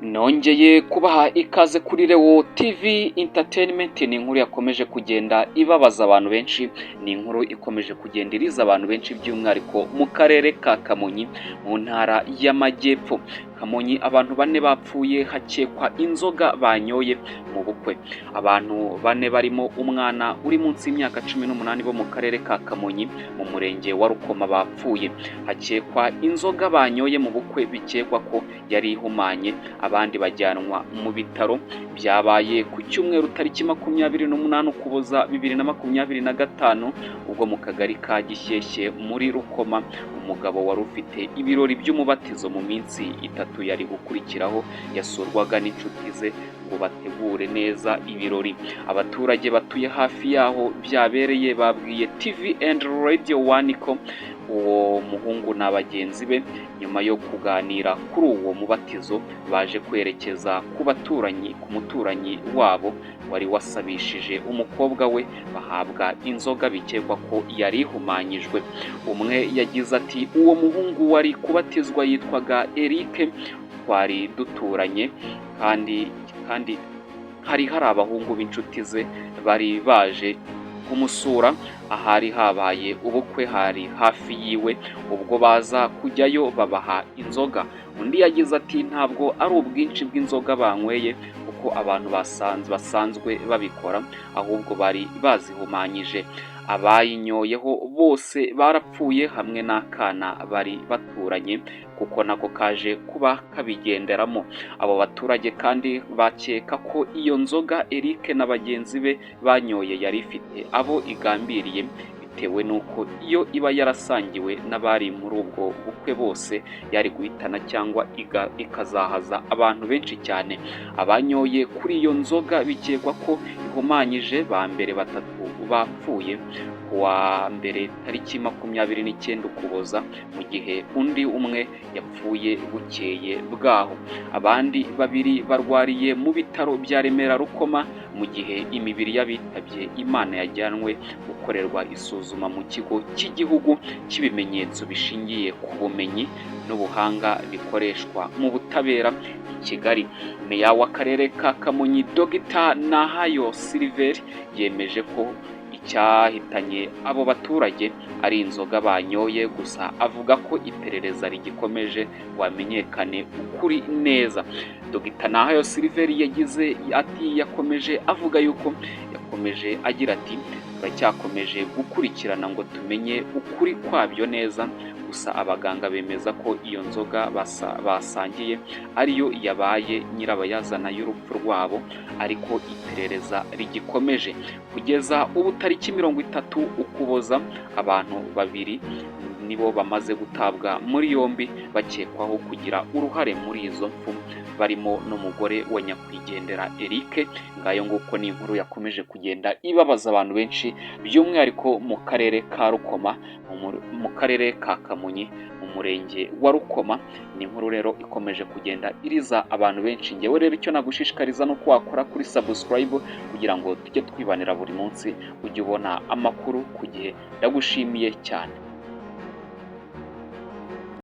Nongeye kubaha ikaze kuri Leo TV Entertainment. Ni inkuru yakomeje kugenda ibabaza abantu benshi, ni inkuru ikomeje kugenda iriza abantu benshi by'umwihariko mu karere ka Kamonyi mu ntara y'Amajyepfo. Kamonyi abantu bane bapfuye hakekwa inzoga banyoye mu bukwe. Abantu bane barimo umwana uri munsi y'imyaka 18 bo mu karere ka Kamonyi mu murenge wa Rukoma bapfuye. Hakekwa inzoga banyoye mu bukwe bikekwa ko yari ihumanye, abandi bajyanwa mu bitaro. Byabaye ku cyumweru tariki 28 Ukuboza 2025 ubwo mu kagari ka Gishyeshye muri Rukoma umugabo wari ufite ibirori by'umubatizo mu minsi itatu yari gukurikiraho yasurwaga n'inshuti ze ngo bategure neza ibirori. Abaturage batuye hafi yaho byabereye babwiye TV and Radio 1 ko uwo muhungu na bagenzi be nyuma yo kuganira kuri uwo mubatizo baje kwerekeza ku muturanyi wabo wari wasabishije umukobwa we, bahabwa inzoga bikekwa ko yari ihumanyijwe. Umwe yagize ati uwo muhungu wari kubatizwa yitwaga Eric, twari duturanye kandi hari abahungu b'inshuti ze bari baje kumusura ahari habaye ubukwe, hari hafi yiwe, ubwo baza kujyayo babaha inzoga. Undi yagize ati ntabwo ari ubwinshi bw'inzoga banyweye kuko abantu basanzwe babikora, ahubwo bari bazihumanyije. Abayinyoyeho bose barapfuye hamwe n'akana bari baturanye kuko nako kaje kuba kabigenderamo. Abo baturage kandi bakeka ko iyo nzoga Eric na bagenzi be banyoye yari ifite abo igambiriye, bitewe nuko iyo iba yarasangiwe n'abari muri ubwo bukwe bose yari guhitana cyangwa ikazahaza abantu benshi cyane. Abanyoye kuri iyo nzoga bikekwa ko ihumanyije ba mbere batatu bapfuye kuwa mbere tariki 29 Ukuboza, mu gihe undi umwe yapfuye bukeye bwaho. Abandi babiri barwariye mu bitaro bya Remera Rukoma, mu gihe imibiri y'abitabye Imana yajyanwe gukorerwa isuzuma mu kigo cy'igihugu cy'ibimenyetso bishingiye ku bumenyi n'ubuhanga bikoreshwa mu butabera i Kigali. Meya w'akarere ka Kamonyi Dr Nahayo Silver yemeje ko icyahitanye abo baturage ari inzoga banyoye, gusa avuga ko iperereza rigikomeje wamenyekane ukuri neza. Dr Nahayo Silver yakomeje avuga yuko yakomeje agira ati turacyakomeje gukurikirana ngo tumenye ukuri kwabyo neza, gusa abaganga bemeza ko iyo nzoga basangiye ariyo yabaye nyirabayazana y'urupfu rwabo, ariko iperereza rigikomeje. Kugeza ubu tariki 30 Ukuboza abantu babiri nibo bamaze gutabwa muri yombi bakekwaho kugira uruhare muri izo mfu, barimo n'umugore wa nyakwigendera Eric. Ngayo nguko ni inkuru yakomeje kugenda ibabaza abantu benshi by'umwihariko mu karere ka Rukoma, mu karere ka Kamonyi mu murenge wa Rukoma. Ni inkuru rero ikomeje kugenda iriza abantu benshi. Ngewe rero icyo nagushishikariza no kwakora kuri subscribe kugira ngo tujye twibanira buri munsi ujye ubona amakuru ku gihe. Ndagushimiye cyane.